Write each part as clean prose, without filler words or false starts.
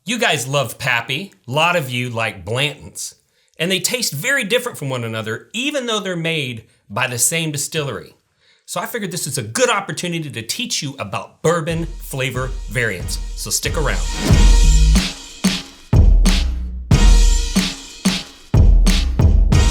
You guys love Pappy. A lot of you like Blantons. And they taste very different from one another, even though they're made by the same distillery. So I figured this is a good opportunity to teach you about bourbon flavor variants. So stick around.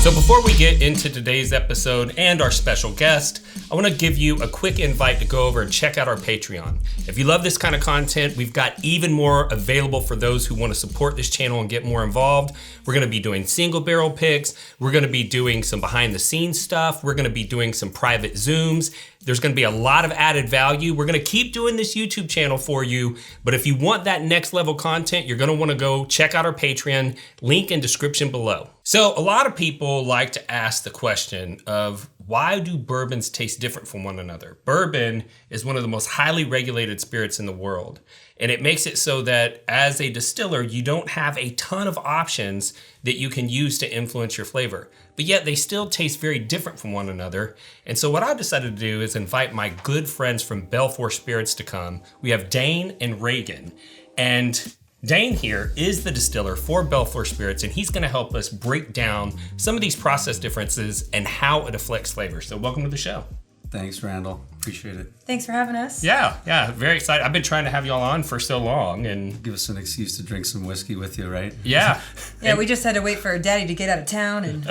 So before we get into today's episode and our special guest, I want to give you a quick invite to go over and check out our Patreon. If you love this kind of content, we've got even more available for those who want to support this channel and get more involved. We're going to be doing single barrel picks. We're going to be doing some behind the scenes stuff. We're going to be doing some private Zooms. There's going to be a lot of added value. We're going to keep doing this YouTube channel for you, but if you want that next level content, you're going to want to go check out our Patreon, link in description below. So a lot of people like to ask the question of why do bourbons taste different from one another? Bourbon is one of the most highly regulated spirits in the world, and it makes it so that as a distiller, you don't have a ton of options that you can use to influence your flavor, but yet they still taste very different from one another. And so what I've decided to do is invite my good friends from Belfour Spirits to come. We have Dayn and Reaghan, and Dayn here is the distiller for Belfour Spirits, and he's going to help us break down some of these process differences and how it affects flavor. So welcome to the show. Thanks, Randall. Appreciate it. Thanks for having us. Yeah, very excited. I've been trying to have y'all on for so long, and give us an excuse to drink some whiskey with you, right? Yeah. Yeah, we just had to wait for Daddy to get out of town, and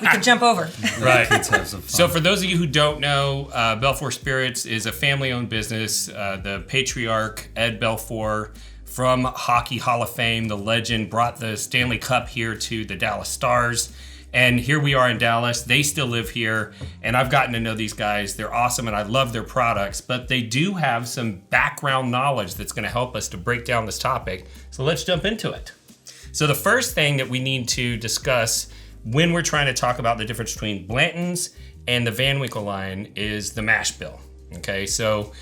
we could jump over. Right. Kids have some fun. So for those of you who don't know, Belfour Spirits is a family-owned business. The patriarch, Ed Belfour, from Hockey Hall of Fame, the legend, brought the Stanley Cup here to the Dallas Stars. And here we are in Dallas. They still live here, and I've gotten to know these guys. They're awesome, and I love their products, but they do have some background knowledge that's going to help us to break down this topic. So let's jump into it. So the first thing that we need to discuss when we're trying to talk about the difference between Blantons and the Van Winkle line is the Mashbill. Okay, so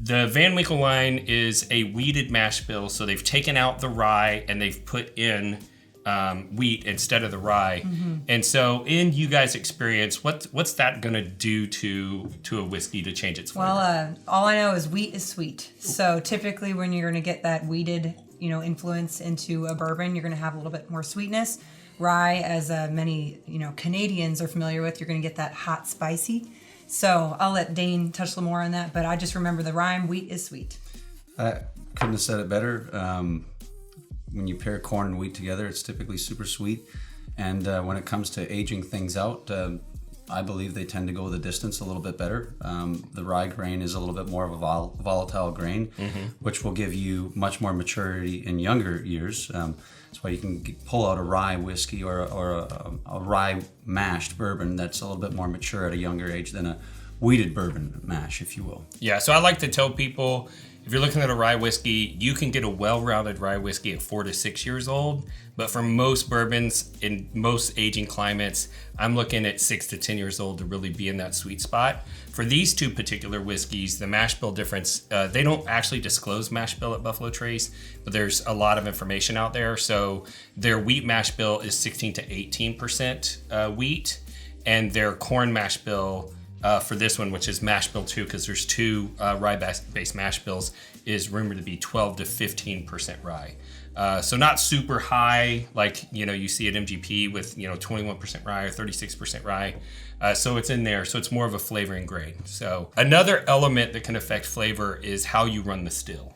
the Van Winkle line is a wheated mash bill, so they've taken out the rye and they've put in wheat instead of the rye. Mm-hmm. And so in you guys' experience, what's that going to do to a whiskey to change its flavor? Well, all I know is wheat is sweet. So typically when you're going to get that wheated, influence into a bourbon, you're going to have a little bit more sweetness. Rye, as many, Canadians are familiar with, you're going to get that hot, spicy. So I'll let Dayn touch a little more on that, but I just remember the rhyme, wheat is sweet. I couldn't have said it better. When you pair corn and wheat together, it's typically super sweet. And when it comes to aging things out, I believe they tend to go the distance a little bit better. The rye grain is a little bit more of a volatile grain, mm-hmm. which will give you much more maturity in younger years. That's why you can pull out a rye whiskey or a rye mashed bourbon that's a little bit more mature at a younger age than a wheated bourbon mash, if you will. Yeah, so I like to tell people, if you're looking at a rye whiskey, you can get a well-rounded rye whiskey at 4 to 6 years old. But for most bourbons in most aging climates, I'm looking at 6 to 10 years old to really be in that sweet spot. For these two particular whiskeys, the mash bill difference, they don't actually disclose mash bill at Buffalo Trace, but there's a lot of information out there. So their wheat mash bill is 16 to 18% wheat, and their corn mash bill for this one, which is mash bill 2, because there's two rye-based mash bills, is rumored to be 12 to 15% rye. So not super high like you see at MGP with 21% rye or 36% rye. So it's in there. So it's more of a flavoring grade. So another element that can affect flavor is how you run the still.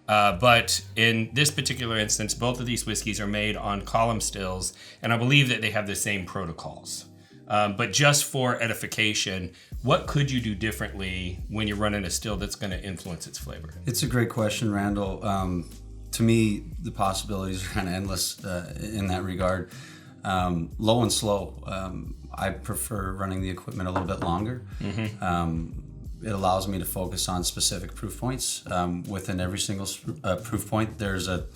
But in this particular instance, both of these whiskeys are made on column stills, and I believe that they have the same protocols. But just for edification, what could you do differently when you're running a still that's going to influence its flavor? It's a great question, Randall. To me, the possibilities are kind of endless in that regard. Low and slow. I prefer running the equipment a little bit longer. Mm-hmm. It allows me to focus on specific proof points. Within every single proof point, there's a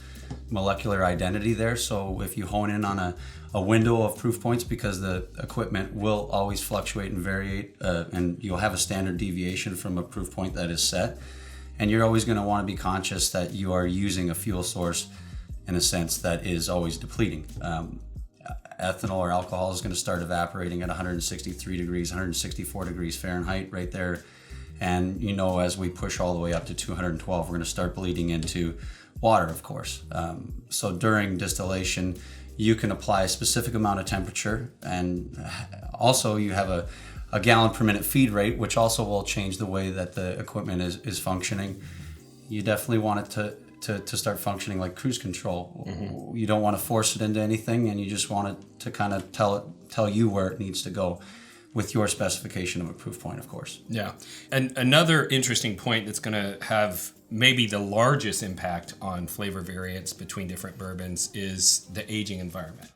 molecular identity there. So if you hone in on a window of proof points, because the equipment will always fluctuate and vary, and you'll have a standard deviation from a proof point that is set. And you're always going to want to be conscious that you are using a fuel source in a sense that is always depleting. Ethanol or alcohol is going to start evaporating at 163 degrees, 164 degrees Fahrenheit right there. And as we push all the way up to 212, we're going to start bleeding into water, of course. So during distillation, you can apply a specific amount of temperature, and also you have a gallon per minute feed rate, which also will change the way that the equipment is functioning. You definitely want it to start functioning like cruise control. Mm-hmm. You don't want to force it into anything, and you just want it to kind of tell you where it needs to go, with your specification of a proof point, of course. Yeah. And another interesting point that's going to have maybe the largest impact on flavor variance between different bourbons is the aging environment.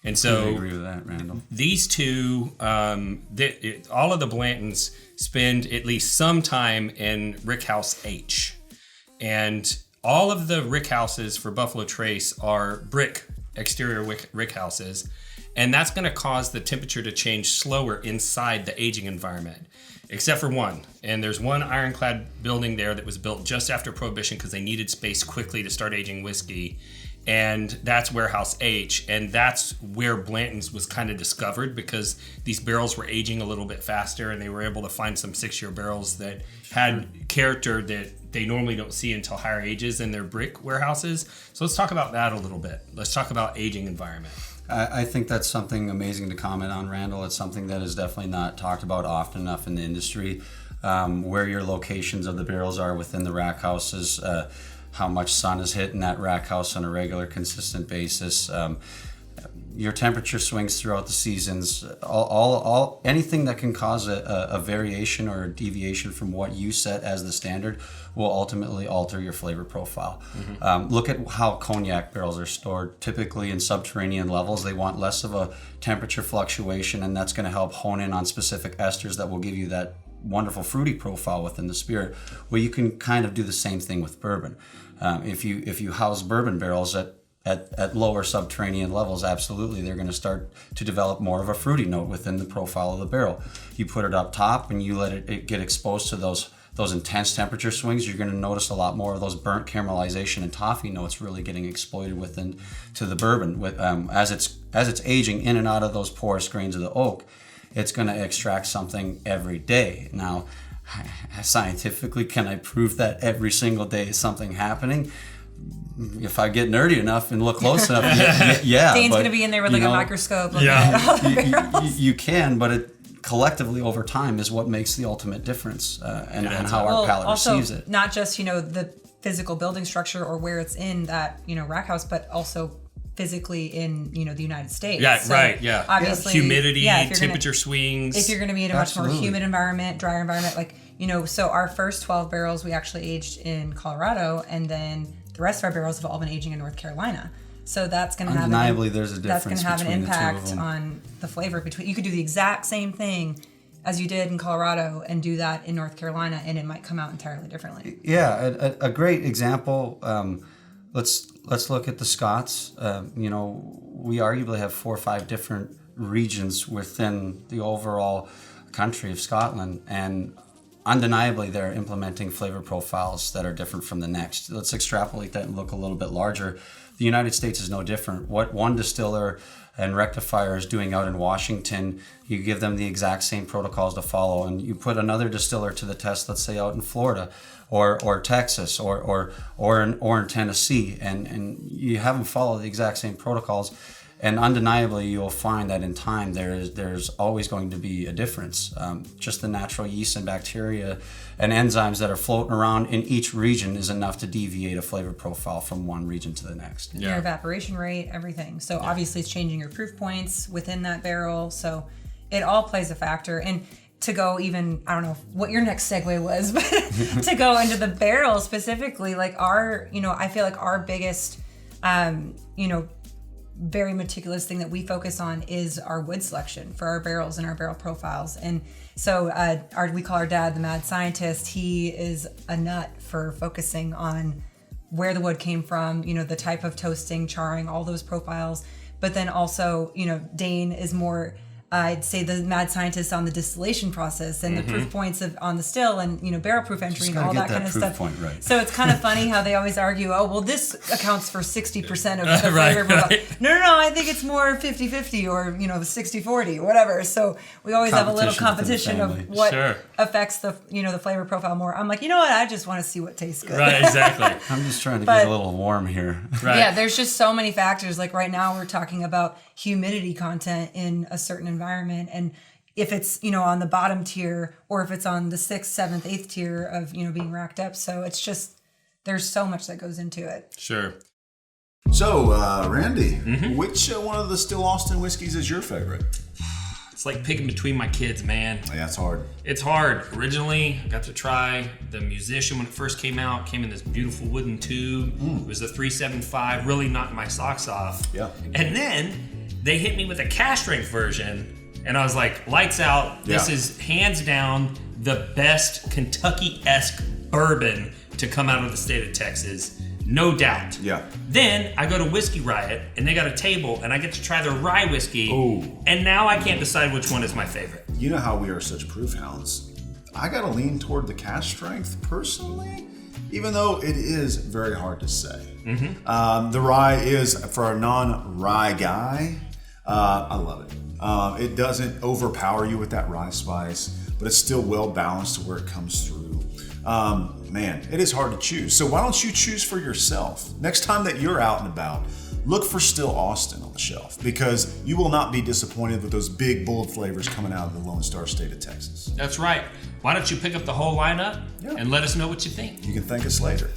And so I agree with that, Randall. These two, all of the Blantons spend at least some time in Rickhouse H. And all of the rickhouses for Buffalo Trace are brick exterior rickhouses. And that's going to cause the temperature to change slower inside the aging environment, except for one. And there's one ironclad building there that was built just after Prohibition because they needed space quickly to start aging whiskey. And that's Warehouse H. And that's where Blanton's was kind of discovered, because these barrels were aging a little bit faster, and they were able to find some 6-year barrels that had character that they normally don't see until higher ages in their brick warehouses. So let's talk about that a little bit. Let's talk about aging environment. I think that's something amazing to comment on, Randall. It's something that is definitely not talked about often enough in the industry. Where your locations of the barrels are within the rack houses, how much sun is hitting that rack house on a regular, consistent basis. Your temperature swings throughout the seasons. All anything that can cause a variation or a deviation from what you set as the standard will ultimately alter your flavor profile. Mm-hmm. Look at how cognac barrels are stored. Typically in subterranean levels, they want less of a temperature fluctuation, and that's going to help hone in on specific esters that will give you that wonderful fruity profile within the spirit. Well, you can kind of do the same thing with bourbon. If you house bourbon barrels at lower subterranean levels, absolutely, they're going to start to develop more of a fruity note within the profile of the barrel. You put it up top and you let it get exposed to those intense temperature swings, you're going to notice a lot more of those burnt caramelization and toffee notes really getting exploited within to the bourbon. As it's aging in and out of those porous grains of the oak, it's going to extract something every day. Now, scientifically, can I prove that every single day is something happening? If I get nerdy enough and look close enough, yeah. Dayn's going to be in there with like a microscope looking at all the barrels. You can, but it collectively over time is what makes the ultimate difference, and how our palate receives it. Not just the physical building structure or where it's in that rack house, but also physically in the United States. Yeah, so right. Yeah, obviously humidity, temperature swings. If you're going to be in a much more humid environment, drier environment, so our first 12 barrels we actually aged in Colorado, and then the rest of our barrels have all been aging in North Carolina. So that's going to have undeniably there's a difference. That's going to have an impact the 2 of them. on the flavor between. You could do the exact same thing as you did in Colorado and do that in North Carolina, and it might come out entirely differently. Yeah, a great example. Let's look at the Scots. We arguably have 4 or 5 different regions within the overall country of Scotland, and undeniably they're implementing flavor profiles that are different from the next. Let's extrapolate that and look a little bit larger. The United States is no different. What one distiller and rectifier is doing out in Washington, you give them the exact same protocols to follow, and you put another distiller to the test, let's say out in Florida or Texas or in Tennessee, and you have them follow the exact same protocols. And undeniably, you'll find that in time there's always going to be a difference. Just the natural yeast and bacteria and enzymes that are floating around in each region is enough to deviate a flavor profile from one region to the next. Your evaporation rate, everything. So obviously it's changing your proof points within that barrel. So it all plays a factor. And to go even, I don't know what your next segue was, but to go into the barrel specifically, like I feel like our biggest, very meticulous thing that we focus on is our wood selection for our barrels and our barrel profiles. And so we call our dad the mad scientist. He is a nut for focusing on where the wood came from, the type of toasting, charring, all those profiles. But then also, Dayn is more I'd say the mad scientists on the distillation process and the proof points on the still and barrel proof entry and all that kind of stuff. Right. So it's kind of funny how they always argue, oh well, this accounts for 60% of the Right, flavor profile. right. No, I think it's more 50-50 or 60-40, whatever. So we always have a little competition of what affects the the flavor profile more. I'm like, you know what? I just want to see what tastes good. Right, exactly. I'm just trying to get a little warm here. Right. Yeah, there's just so many factors. Like right now, we're talking about humidity content in a certain environment, and if it's on the bottom tier or if it's on the 6th, 7th, 8th tier of being racked up. So it's just there's so much that goes into it. Sure. So, Randy, which one of the Still Austin whiskeys is your favorite? It's like picking between my kids, man. Yeah, it's hard. It's hard. Originally, I got to try the Musician when it first came out. Came in this beautiful wooden tube. It was a 375, really knocked my socks off. Yeah. And then they hit me with a cash strength version, and I was like, lights out. This is hands down the best Kentucky-esque bourbon to come out of the state of Texas. No doubt. Yeah. Then I go to Whiskey Riot, and they got a table, and I get to try their rye whiskey. Ooh. And now I can't decide which one is my favorite. You know how we are such proof hounds. I gotta lean toward the cash strength personally, even though it is very hard to say. The rye is, for a non-rye guy, I love it. It doesn't overpower you with that rye spice, but it's still well balanced to where it comes through. Man, it is hard to choose. So why don't you choose for yourself? Next time that you're out and about, look for Still Austin on the shelf, because you will not be disappointed with those big, bold flavors coming out of the Lone Star State of Texas. That's right. Why don't you pick up the whole lineup and let us know what you think? You can thank us later.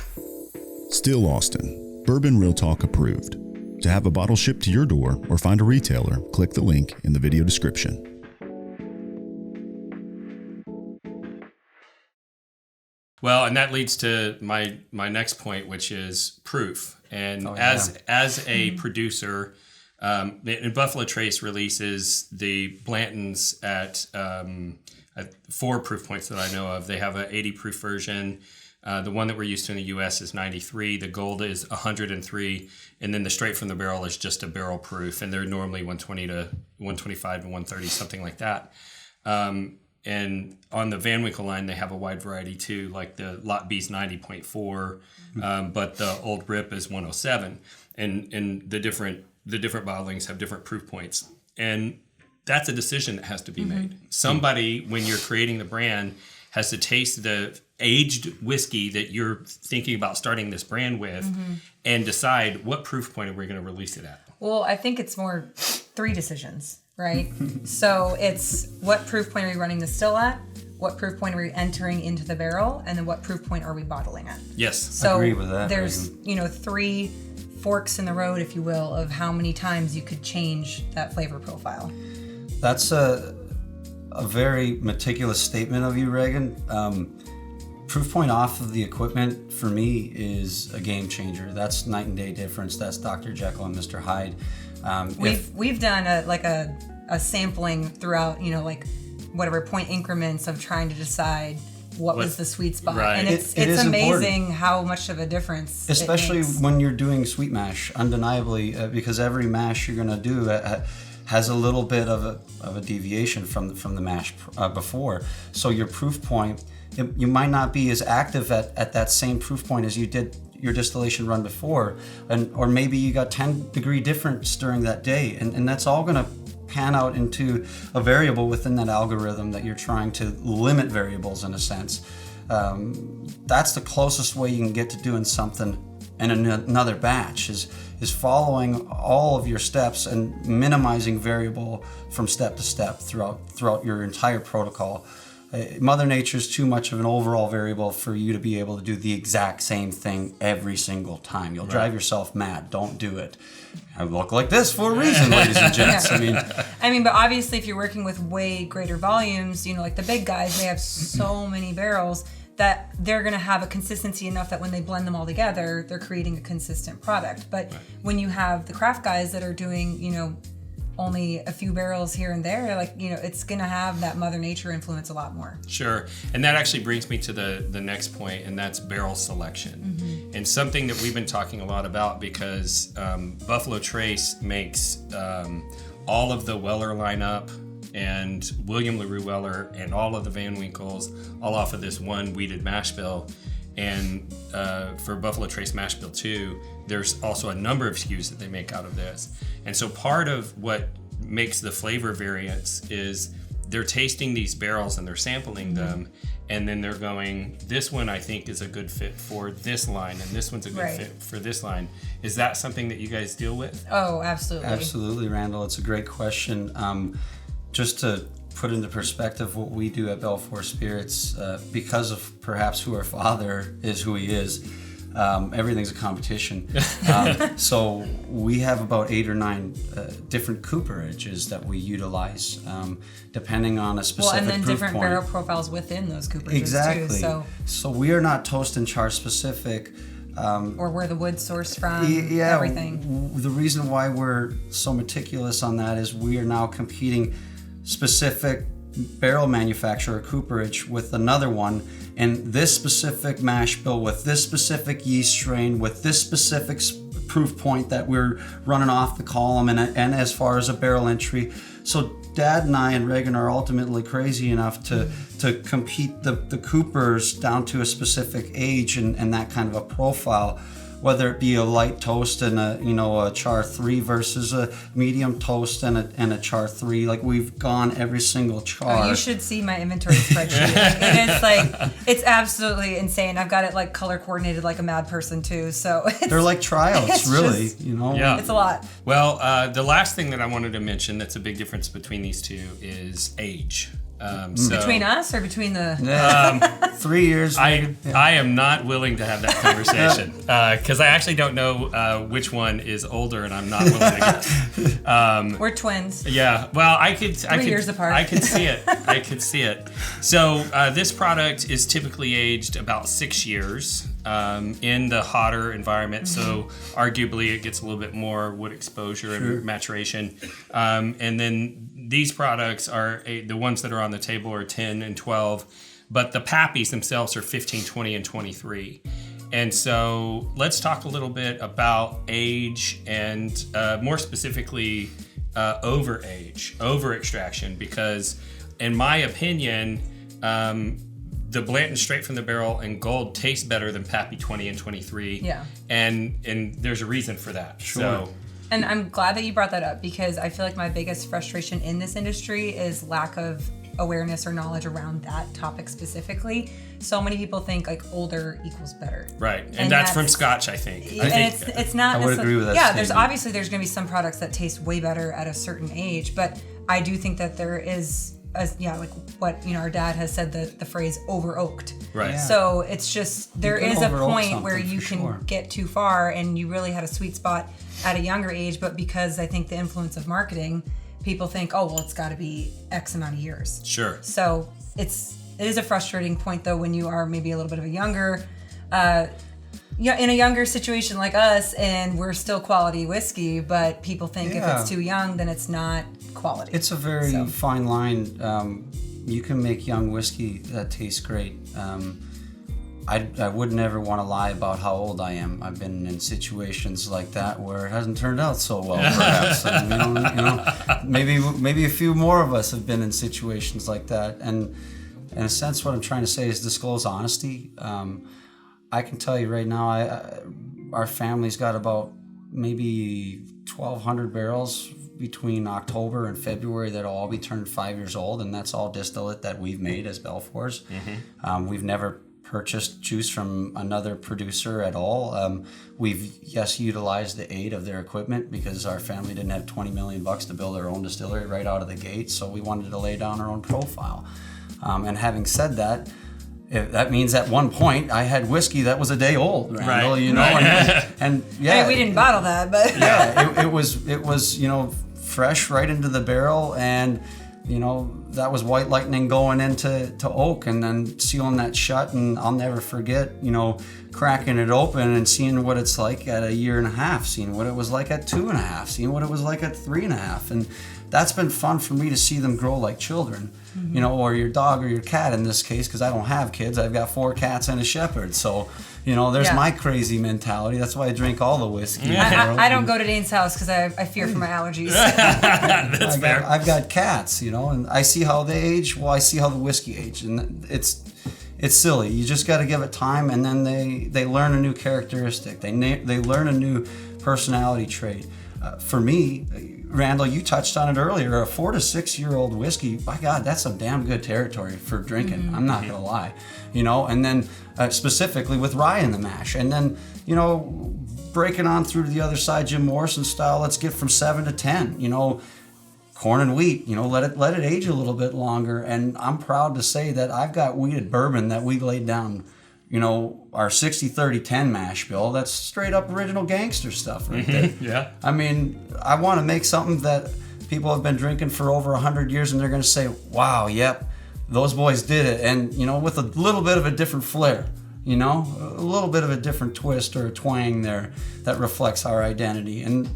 Still Austin, Bourbon Real Talk approved. To have a bottle shipped to your door or find a retailer, click the link in the video description. Well, and that leads to my next point, which is proof. And as a producer, and Buffalo Trace releases the Blantons at 4 proof points that I know of. They have an 80 proof version. The one that we're used to in the U.S. is 93. The gold is 103, and then the straight from the barrel is just a barrel proof, and they're normally 120 to 125 to 130, something like that. And on the Van Winkle line, they have a wide variety too, like the Lot B's 90.4, but the Old Rip is 107, and the different bottlings have different proof points, and that's a decision that has to be made. Somebody, when you're creating the brand, has to taste the aged whiskey that you're thinking about starting this brand with, and decide what proof point are we going to release it at. Well, I think it's more 3 decisions. Right? So it's what proof point are we running the still at? What proof point are we entering into the barrel? And then what proof point are we bottling at? Yes. So I agree with that, there's, Reaghan. 3 forks in the road, if you will, of how many times you could change that flavor profile. That's a very meticulous statement of you, Reaghan. Proof point off of the equipment for me is a game changer. That's night and day difference. That's Dr. Jekyll and Mr. Hyde. We've done a sampling throughout, whatever point increments of trying to decide what was the sweet spot. Right. And it's amazing important. How much of a difference especially it makes. When you're doing sweet mash, undeniably, because every mash you're going to do has a little bit of a deviation from the mash before. So your proof point, you might not be as active at that same proof point as you did your distillation run before, or maybe you got 10-degree difference during that day, and that's all going to pan out into a variable within that algorithm that you're trying to limit variables in a sense. That's the closest way you can get to doing something in another batch is following all of your steps and minimizing variable from step to step throughout your entire protocol. Mother Nature is too much of an overall variable for you to be able to do the exact same thing every single time. You'll drive yourself mad. Don't do it. I look like this for a reason, ladies and gents. I mean, but obviously if you're working with way greater volumes, like the big guys, they have so many barrels that they're going to have a consistency enough that when they blend them all together, they're creating a consistent product. But when you have the craft guys that are doing, only a few barrels here and there, it's going to have that Mother Nature influence a lot more. Sure. And that actually brings me to the next point, and that's barrel selection. And something that we've been talking a lot about, because Buffalo Trace makes all of the Weller lineup and William LaRue Weller and all of the Van Winkles, all off of this one weeded mash bill. And for Buffalo Trace Mash Bill 2, there's also a number of SKUs that they make out of this. And so part of what makes the flavor variance is they're tasting these barrels and they're sampling them, and then they're going, this one I think is a good fit for this line, and this one's a good fit for this line. Is that something that you guys deal with? Oh, absolutely. Absolutely, Randall. It's a great question. Just to put into perspective what we do at Belfour Spirits, because of perhaps who our father is, who he is, everything's a competition. So we have about 8 or 9 different cooperages that we utilize, depending on a specific and then proof different point. barrel profiles within those cooperages Exactly. too. So we are not toast and char specific. Or where the wood's sourced from, everything. The reason why we're so meticulous on that is we are now competing specific barrel manufacturer, cooperage, with another one, and this specific mash bill with this specific yeast strain with this specific proof point that we're running off the column, and as far as a barrel entry. So Dad and I and Reaghan are ultimately crazy enough to compete the coopers down to a specific age and that kind of a profile, whether it be a light toast and a char 3 versus a medium toast and a char 3. Like, we've gone every single char. Oh, you should see my inventory spreadsheet. It's absolutely insane. I've got it like color coordinated like a mad person too. So they're like tryouts, really. just, Yeah. It's a lot. Well, the last thing that I wanted to mention that's a big difference between these two is age. Between us or between the... 3 years. I am not willing to have that conversation because I actually don't know which one is older, and I'm not willing to guess. We're twins. Yeah, well, I could 3 years apart. I could see it. I could see it. So this product is typically aged about 6 years in the hotter environment. So arguably, it gets a little bit more wood exposure and maturation. And then these products are the ones that are on the table are 10 and 12. But the Pappies themselves are 15, 20, and 23. And so let's talk a little bit about age and more specifically over extraction, because in my opinion, the Blanton straight from the barrel and gold tastes better than Pappy 20 and 23. Yeah. And there's a reason for that. Sure. So, And I'm glad that you brought that up, because I feel like my biggest frustration in this industry is lack of awareness or knowledge around that topic specifically. So many people think like older equals better. right. And that's from Scotch, I think. It's not. I would agree with that Yeah, statement. there's going to be some products that taste way better at a certain age, but I do think that there is, like what our dad has said, the phrase over oaked. Right. Yeah. So it's just there can is a over-oak point where something you for can sure. get too far, and you really had a sweet spot at a younger age, but because I think the influence of marketing, people think, oh well, it's got to be X amount of years. Sure. So it is a frustrating point though when you are maybe a little bit of a younger, in a younger situation like us, and we're still quality whiskey, but people think if it's too young, then it's not quality. It's a very fine line. You can make young whiskey that tastes great. I would never want to lie about how old I am. I've been in situations like that where it hasn't turned out so well, perhaps. And, maybe a few more of us have been in situations like that. And in a sense, what I'm trying to say is disclose honesty. I can tell you right now, our family's got about maybe 1,200 barrels between October and February that'll all be turned 5 years old, and that's all distillate that we've made as Belfours. We've never purchased juice from another producer at all. We've utilized the aid of their equipment because our family didn't have $20 million to build our own distillery right out of the gate, so we wanted to lay down our own profile. And having said that, that means at one point I had whiskey that was a day old, Randall, right. and I mean, we didn't bottle that, but yeah, it was fresh right into the barrel, and that was white lightning going into oak and then sealing that shut. And I'll never forget, cracking it open and seeing what it's like at 1.5 years, seeing what it was like at 2.5, seeing what it was like at 3.5. And that's been fun for me to see them grow like children, or your dog or your cat in this case, because I don't have kids. I've got 4 cats and a shepherd. So, There's Yeah. my crazy mentality. That's why I drink all the whiskey. I don't go to Dayn's house because I fear for my allergies. That's fair. I've got cats, and I see how they age. Well, I see how the whiskey age, and it's silly. You just got to give it time, and then they learn a new characteristic. They learn a new personality trait. For me, Randall, you touched on it earlier. A 4 to 6 year old whiskey, by God, that's some damn good territory for drinking. Mm-hmm. I'm not gonna lie, And then specifically with rye in the mash, and then breaking on through to the other side, Jim Morrison style. Let's get from 7 to 10. Corn and wheat. Let it age a little bit longer. And I'm proud to say that I've got wheated bourbon that we laid down. Our 60-30-10 mash bill, that's straight up original gangster stuff right there. Yeah. I mean, I want to make something that people have been drinking for over 100 years and they're going to say, wow, yep, those boys did it. And, with a little bit of a different flair, a little bit of a different twist or a twang there that reflects our identity. And,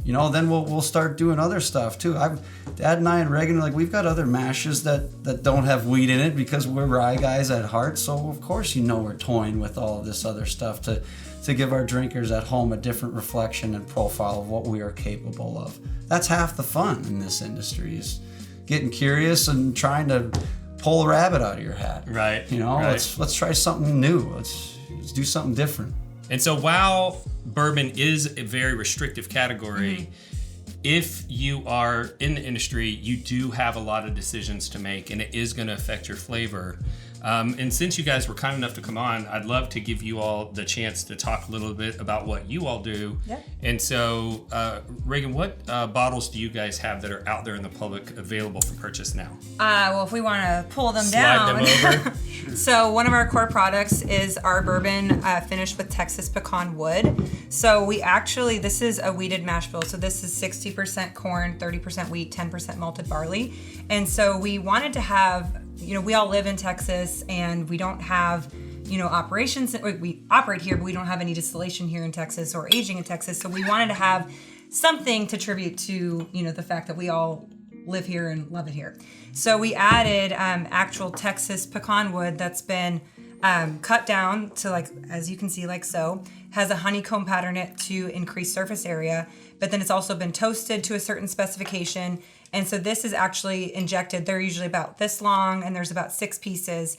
then we'll start doing other stuff too. Dad and I and Reaghan, we've got other mashes that don't have wheat in it because we're rye guys at heart. So of course, we're toying with all of this other stuff to give our drinkers at home a different reflection and profile of what we are capable of. That's half the fun in this industry, is getting curious and trying to pull a rabbit out of your hat. Right. Right. Let's try something new. Let's do something different. And so while bourbon is a very restrictive category, if you are in the industry, you do have a lot of decisions to make, and it is going to affect your flavor. And since you guys were kind enough to come on, I'd love to give you all the chance to talk a little bit about what you all do. Yep. And so, Reaghan, what bottles do you guys have that are out there in the public available for purchase now? Well, if we want to pull them Slide down. them over. So one of our core products is our bourbon finished with Texas pecan wood. So this is a wheated mash bill. So this is 60% corn, 30% wheat, 10% malted barley. And so we wanted to have, we all live in Texas and we don't have, operations. We operate here, but we don't have any distillation here in Texas or aging in Texas. So we wanted to have something to tribute to, the fact that we all live here and love it here. So we added actual Texas pecan wood that's been cut down to as you can see, so, has a honeycomb pattern in it to increase surface area, but then it's also been toasted to a certain specification. And so this is actually injected. They're usually about this long and there's about 6 pieces.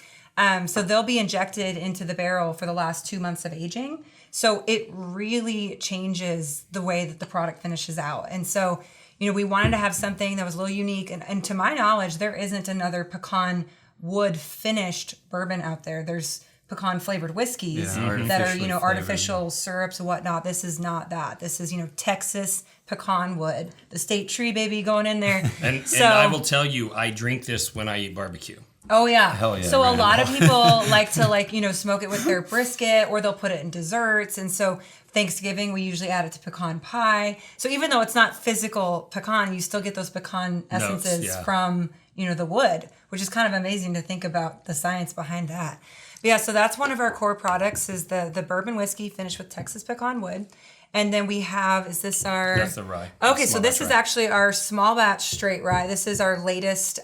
So they'll be injected into the barrel for the last 2 months of aging. So it really changes the way that the product finishes out. And so, we wanted to have something that was a little unique. And to my knowledge, there isn't another pecan wood finished bourbon out there. There's pecan flavored whiskeys that are, artificial syrups and whatnot. This is not that. This is, Texas pecan wood, the state tree, baby, going in there. And I will tell you, I drink this when I eat barbecue. Oh yeah. Hell yeah. So a lot of people like to smoke it with their brisket, or they'll put it in desserts. And so Thanksgiving, we usually add it to pecan pie. So even though it's not physical pecan, you still get those pecan essences from, the wood, which is kind of amazing to think about the science behind that. But yeah, so that's one of our core products is the bourbon whiskey finished with Texas pecan wood. And then we have, is this our... That's the rye. Okay, so this is actually our small batch straight rye. This is our latest...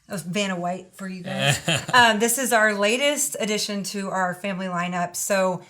That was Vanna White for you guys. This is our latest addition to our family lineup. So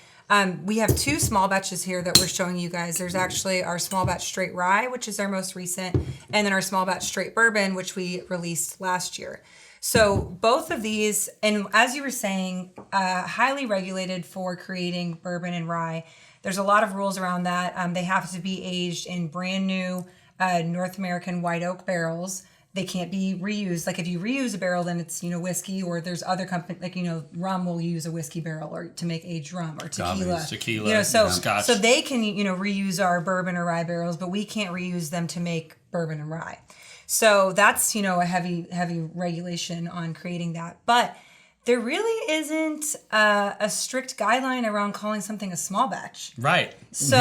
we have 2 small batches here that we're showing you guys. There's actually our small batch straight rye, which is our most recent, and then our small batch straight bourbon, which we released last year. So both of these, and as you were saying, highly regulated for creating bourbon and rye. There's a lot of rules around that. They have to be aged in brand new North American white oak barrels. They can't be reused. If you reuse a barrel, then it's, whiskey, or there's other companies, rum will use a whiskey barrel or to make aged rum or tequila. Scotch. So they can, reuse our bourbon or rye barrels, but we can't reuse them to make bourbon and rye. So that's, a heavy regulation on creating that. But there really isn't a strict guideline around calling something a small batch. Right. So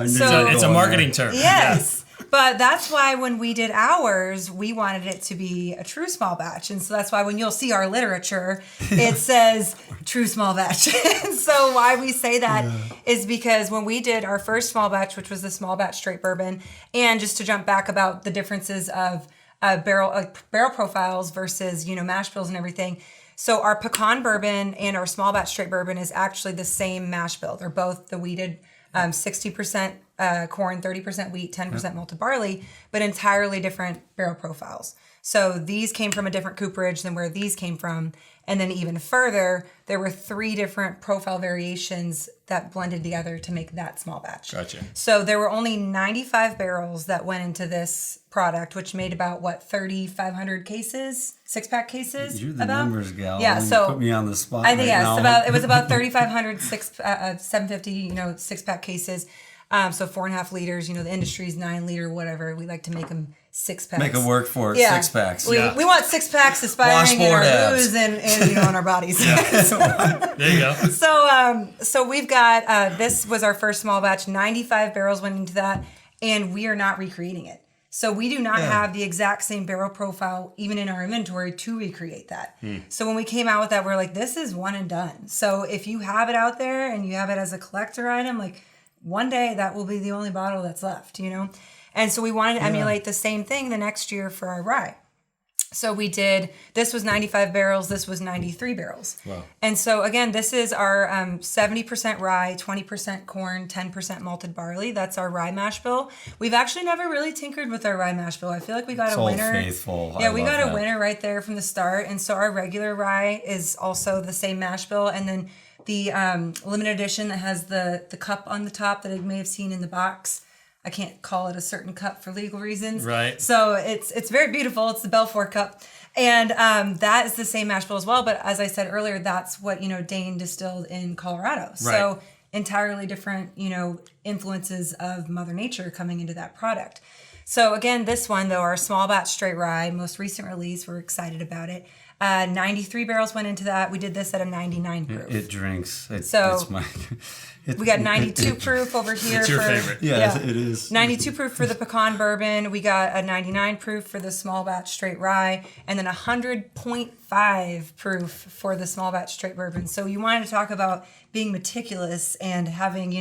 it's a marketing term. Yes. But that's why when we did ours, we wanted it to be a true small batch. And so that's why when you'll see our literature, it says true small batch. And so why we say that is because when we did our first small batch, which was the small batch straight bourbon, and just to jump back about the differences of barrel profiles versus, mash bills and everything. So our pecan bourbon and our small batch straight bourbon is actually the same mash bill. They're both the wheated 60% corn, 30% wheat, 10% malted barley, but entirely different barrel profiles. So these came from a different cooperage than where these came from. And then even further, there were 3 different profile variations that blended together to make that small batch. Gotcha. So there were only 95 barrels that went into this product, which made about, 3,500 cases, 6-pack cases? You're the about? numbers gal. Yeah, so you put me on the spot I think, right now. it was about 3,500, 750, 6-pack cases. So 4.5 liters, the industry's 9 liter, whatever. We like to make them 6-packs. Make it work for it. Yeah. 6-packs. We want 6-packs aspiring in our booze and on our bodies. There you go. So we've got, this was our first small batch, 95 barrels went into that, and we are not recreating it. So we do not have the exact same barrel profile, even in our inventory, to recreate that. So when we came out with that, we're like, this is one and done. So if you have it out there and you have it as a collector item, like, one day that will be the only bottle that's left, And so we wanted to emulate the same thing the next year for our rye. So we did, this was 95 barrels, this was 93 barrels. Wow. And so again, this is our 70% rye, 20% corn, 10% malted barley. That's our rye mash bill. We've actually never really tinkered with our rye mash bill. I feel like we got It's a Old winner. Faithful. Yeah, I we love got a that. winner right there from the start. And so our regular rye is also the same mash bill. And then the limited edition that has the cup on the top that I may have seen in the box. I can't call it a certain cup for legal reasons. Right. So it's very beautiful. It's the Belfour cup. And that is the same mash bill as well. But as I said earlier, that's what, Dayn distilled in Colorado. So entirely different, influences of Mother Nature coming into that product. So again, this one, though, our small batch straight rye, most recent release, we're excited about it. 93 barrels went into that. We did this at a 99 proof. It drinks. We got 92 proof over here. It's your favorite. Yeah, it is. 92 proof for the pecan bourbon. We got a 99 proof for the small batch straight rye, and then 100.5 proof for the small batch straight bourbon. So you wanted to talk about being meticulous and having,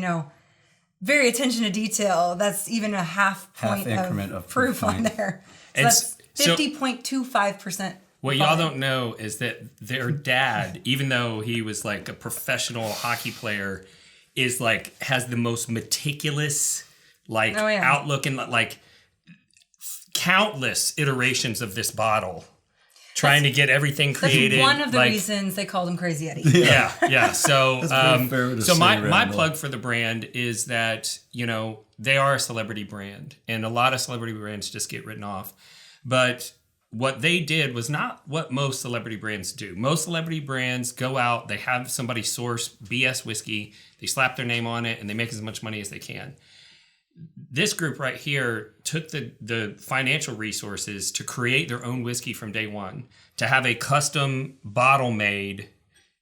very attention to detail. That's even a half point increment of of proof on point. there. So And that's so- 50.25%. What y'all don't know is that their dad, even though he was like a professional hockey player, is like has the most meticulous outlook and like countless iterations of this bottle, trying to get everything created. That's one of the reasons they called him Crazy Eddie. Yeah. So, very fair to so say, my Randall. plug for the brand is that they are a celebrity brand, and a lot of celebrity brands just get written off, but what they did was not what most celebrity brands do. Most celebrity brands go out, they have somebody source BS whiskey, they slap their name on it, and they make as much money as they can. This group right here took the financial resources to create their own whiskey from day one, to have a custom bottle made,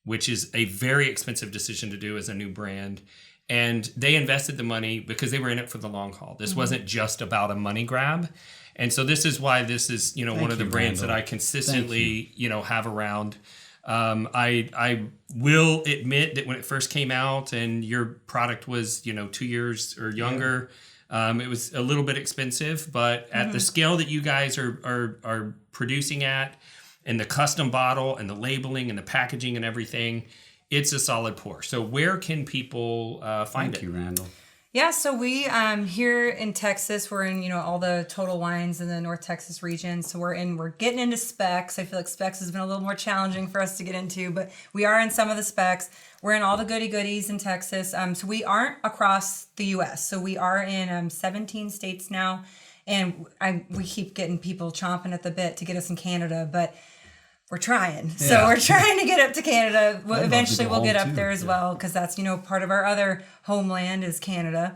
which is a very expensive decision to do as a new brand. And they invested the money because they were in it for the long haul. This wasn't just about a money grab. And so this is why this is, one of the brands that I consistently, have around. I will admit that when it first came out and your product was, 2 years or younger, it was a little bit expensive. But at the scale that you guys are producing at, and the custom bottle and the labeling and the packaging and everything, it's a solid pour. So where can people find it? Thank you, Randall. Yeah, so we here in Texas, we're in all the Total Wines in the North Texas region. So we're getting into specs. I feel like specs has been a little more challenging for us to get into, but we are in some of the specs. We're in all the goodies in Texas. So we aren't across the U.S. So we are in 17 states now, and we keep getting people chomping at the bit to get us in Canada, but we're trying. Yeah. So we're trying to get up to Canada. love to Eventually go we'll get home up too, there as yeah. well, because that's, part of our other homeland is Canada.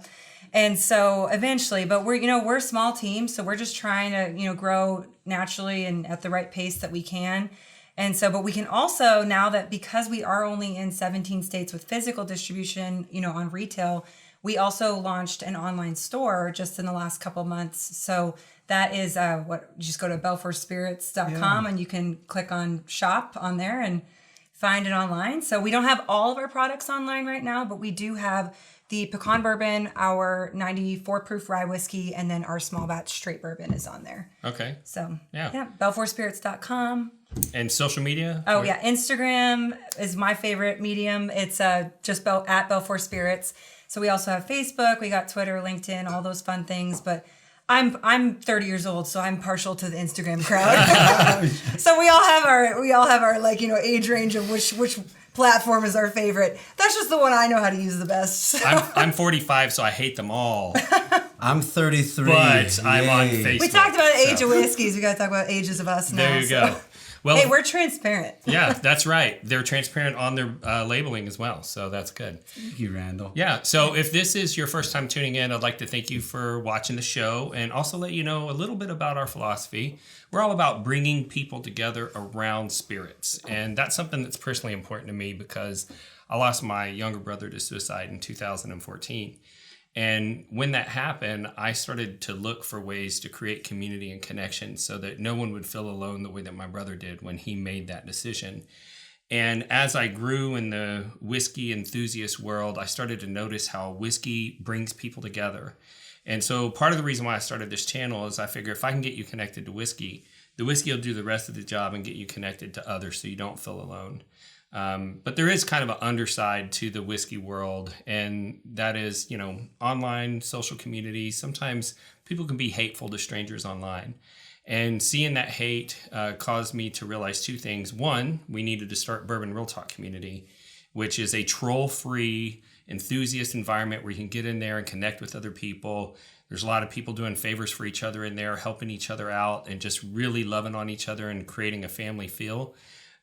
And so eventually, but we're a small team, so we're just trying to, grow naturally and at the right pace that we can. And so, but we can also, now that because we are only in 17 states with physical distribution, on retail, we also launched an online store just in the last couple of months. So that is just go to BelfourSpirits.com and you can click on shop on there and find it online. So we don't have all of our products online right now, but we do have the pecan bourbon, our 94 proof rye whiskey, and then our small batch straight bourbon is on there. Okay. So Yeah. BelfourSpirits.com. And social media? Oh yeah, Instagram is my favorite medium. It's just at Belfour Spirits. So we also have Facebook, we got Twitter, LinkedIn, all those fun things. But I'm 30 years old, so I'm partial to the Instagram crowd. So we all have our like, age range of which platform is our favorite. That's just the one I know how to use the best. So. I'm 45, so I hate them all. I'm 33. But I'm on Yay. Facebook. We talked about age of whiskeys. We got to talk about ages of us now. There you go. Well, hey, we're transparent. Yeah, that's right. They're transparent on their labeling as well, so that's good. Thank you, Randall. Yeah, so if this is your first time tuning in, I'd like to thank you for watching the show and also let you know a little bit about our philosophy. We're all about bringing people together around spirits, and that's something that's personally important to me because I lost my younger brother to suicide in 2014. And when that happened, I started to look for ways to create community and connection so that no one would feel alone the way that my brother did when he made that decision. And as I grew in the whiskey enthusiast world, I started to notice how whiskey brings people together. And so part of the reason why I started this channel is I figure if I can get you connected to whiskey, the whiskey will do the rest of the job and get you connected to others so you don't feel alone. But there is kind of an underside to the whiskey world, and that is, online social community. Sometimes people can be hateful to strangers online. And seeing that hate caused me to realize two things. One, we needed to start Bourbon Real Talk Community, which is a troll-free enthusiast environment where you can get in there and connect with other people. There's a lot of people doing favors for each other in there, helping each other out, and just really loving on each other and creating a family feel.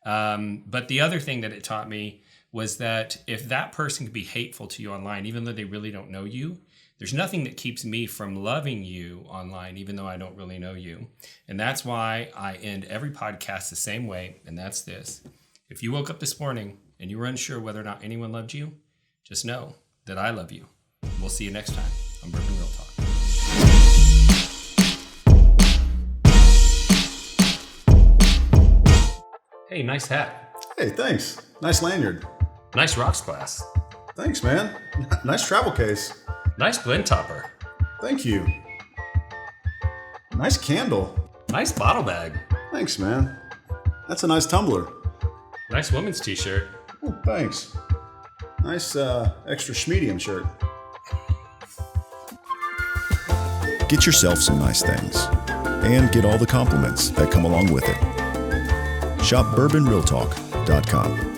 But the other thing that it taught me was that if that person could be hateful to you online, even though they really don't know you, there's nothing that keeps me from loving you online, even though I don't really know you. And that's why I end every podcast the same way, and that's this. If you woke up this morning and you were unsure whether or not anyone loved you, just know that I love you. We'll see you next time on Bourbon Real Talk. Hey, nice hat. Hey, thanks. Nice lanyard. Nice rocks glass. Thanks, man. Nice travel case. Nice blend topper. Thank you. Nice candle. Nice bottle bag. Thanks, man. That's a nice tumbler. Nice woman's t-shirt. Oh, thanks. Nice extra schmedium shirt. Get yourself some nice things and get all the compliments that come along with it. Shop bourbonrealtalk.com.